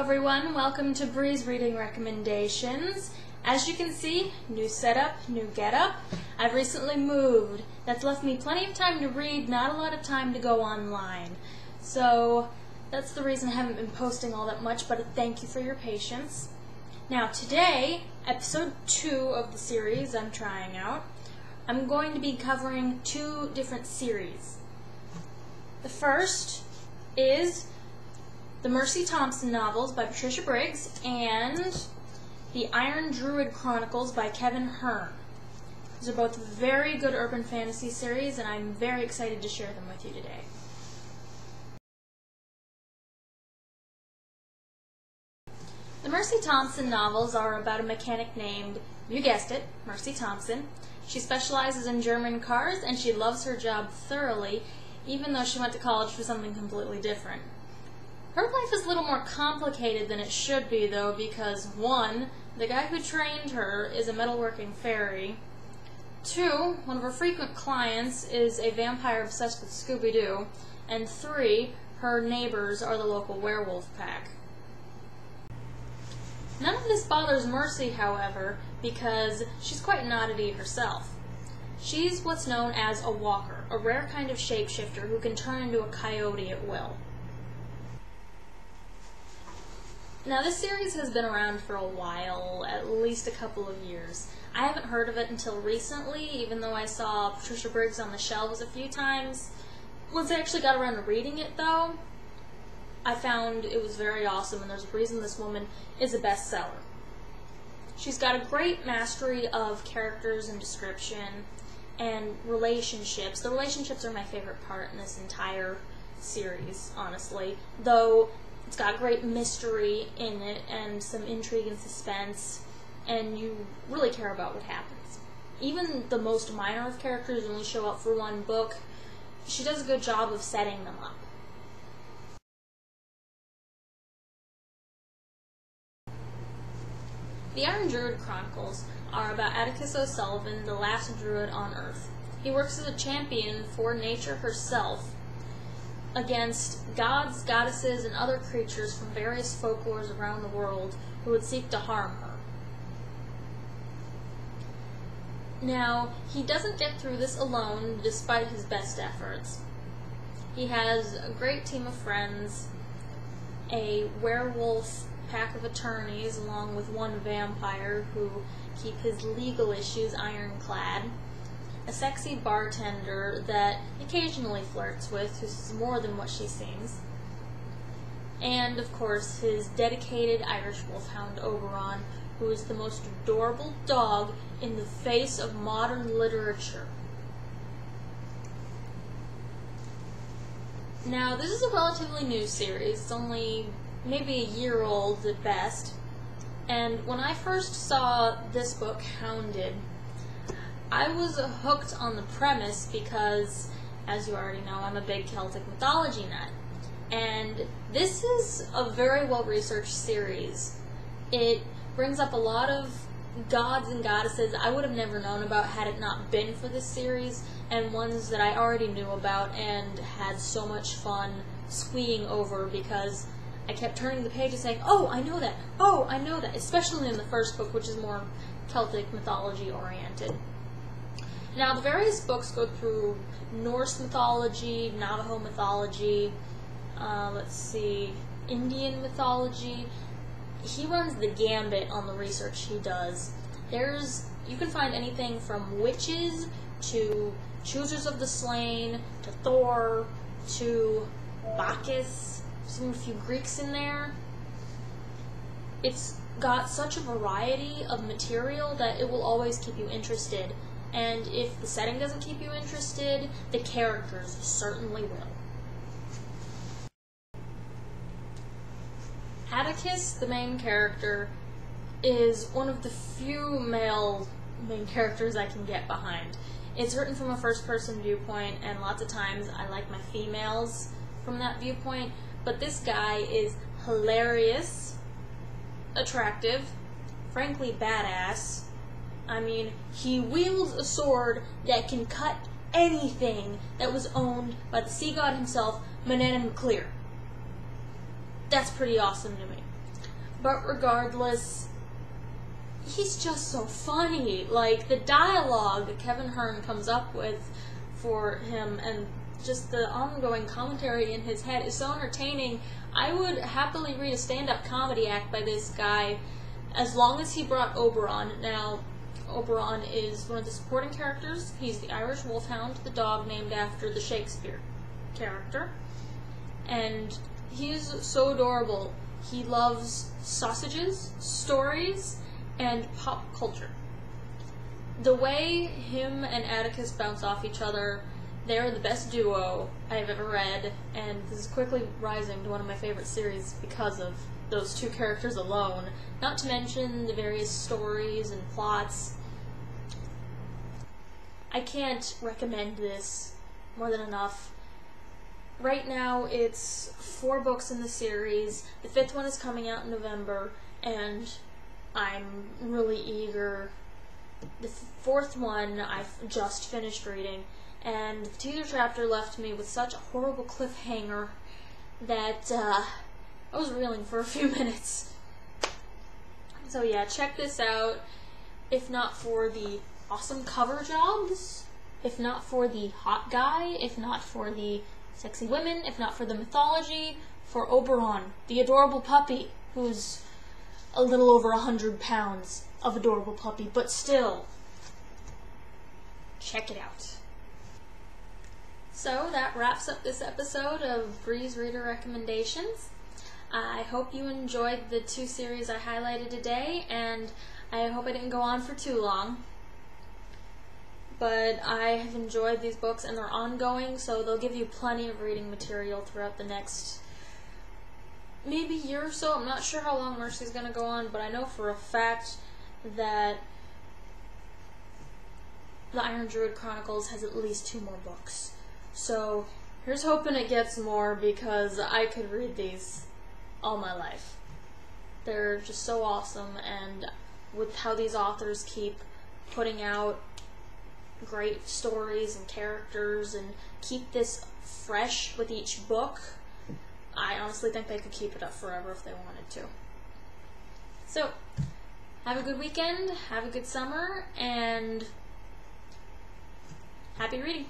everyone, welcome to Brie's Reading Recommendations. As you can see, new setup, new getup. I've recently moved. That's left me plenty of time to read, not a lot of time to go online. So that's the reason I haven't been posting all that much, but thank you for your patience. Now today, episode 2 of the series I'm trying out, I'm going to be covering 2 different series. The first is the Mercy Thomson novels by Patricia Briggs and the Iron Druid Chronicles by Kevin Hearn. These are both very good urban fantasy series, and I'm very excited to share them with you today. The Mercy Thomson novels are about a mechanic named, you guessed it, Mercy Thomson. She specializes in German cars, and she loves her job thoroughly, even though she went to college for something completely different. Her life is a little more complicated than it should be, though, because 1, the guy who trained her is a metalworking fairy. 2, one of her frequent clients is a vampire obsessed with Scooby-Doo. And 3, her neighbors are the local werewolf pack. None of this bothers Mercy, however, because she's quite an oddity herself. She's what's known as a walker, a rare kind of shapeshifter who can turn into a coyote at will. Now, this series has been around for a while, at least a couple of years. I haven't heard of it until recently, even though I saw Patricia Briggs on the shelves a few times. Once I actually got around to reading it, though, I found it was very awesome, and there's a reason this woman is a bestseller. She's got a great mastery of characters and description and relationships. The relationships are my favorite part in this entire series, honestly, though it's got great mystery in it and some intrigue and suspense, and you really care about what happens. Even the most minor of characters only show up for one book. She does a good job of setting them up. The Iron Druid Chronicles are about Atticus O'Sullivan, the last druid on Earth. He works as a champion for nature herself against gods, goddesses, and other creatures from various folklores around the world who would seek to harm her. Now, he doesn't get through this alone, despite his best efforts. He has a great team of friends, a werewolf pack of attorneys, along with one vampire who keep his legal issues ironclad, a sexy bartender that occasionally flirts with, who's more than what she seems, and, of course, his dedicated Irish wolfhound Oberon, who is the most adorable dog in the face of modern literature. Now, this is a relatively new series. It's only maybe a year old at best, and when I first saw this book, Hounded, I was hooked on the premise because, as you already know, I'm a big Celtic mythology nut. And this is a very well-researched series. It brings up a lot of gods and goddesses I would have never known about had it not been for this series, and ones that I already knew about and had so much fun squeeing over because I kept turning the page and saying, oh, I know that, oh, I know that, especially in the first book, which is more Celtic mythology oriented. Now, the various books go through Norse mythology, Navajo mythology, Indian mythology. He runs the gambit on the research he does. You can find anything from witches to choosers of the slain to Thor to Bacchus. There's even a few Greeks in there. It's got such a variety of material that it will always keep you interested. And if the setting doesn't keep you interested, the characters certainly will. Atticus, the main character, is one of the few male main characters I can get behind. It's written from a first-person viewpoint, and lots of times I like my females from that viewpoint, but this guy is hilarious, attractive, frankly badass. I mean, he wields a sword that can cut anything that was owned by the sea god himself, Manana McClear. That's pretty awesome to me. But regardless, he's just so funny. Like, the dialogue that Kevin Hearn comes up with for him and just the ongoing commentary in his head is so entertaining. I would happily read a stand-up comedy act by this guy as long as he brought Oberon. Now, Oberon is one of the supporting characters. He's the Irish wolfhound, the dog named after the Shakespeare character. And he is so adorable. He loves sausages, stories, and pop culture. The way him and Atticus bounce off each other, they're the best duo I've ever read, and this is quickly rising to one of my favorite series because of those two characters alone, not to mention the various stories and plots. I can't recommend this more than enough. Right now it's 4 books in the series. The 5th one is coming out in November, and I'm really eager. The 4th one I've just finished reading, and the teaser chapter left me with such a horrible cliffhanger that I was reeling for a few minutes. So yeah, check this out. If not for the awesome cover jobs, if not for the hot guy, if not for the sexy women, if not for the mythology, for Oberon, the adorable puppy, who's a little over 100 pounds of adorable puppy, but still, check it out. So that wraps up this episode of Brie's Reader Recommendations. I hope you enjoyed the 2 series I highlighted today, and I hope I didn't go on for too long. But I have enjoyed these books, and they're ongoing, so they'll give you plenty of reading material throughout the next maybe year or so. I'm not sure how long Mercy's going to go on, but I know for a fact that the Iron Druid Chronicles has at least 2 more books. So here's hoping it gets more, because I could read these all my life. They're just so awesome, and with how these authors keep putting out great stories and characters and keep this fresh with each book, I honestly think they could keep it up forever if they wanted to. So, have a good weekend, have a good summer, and happy reading!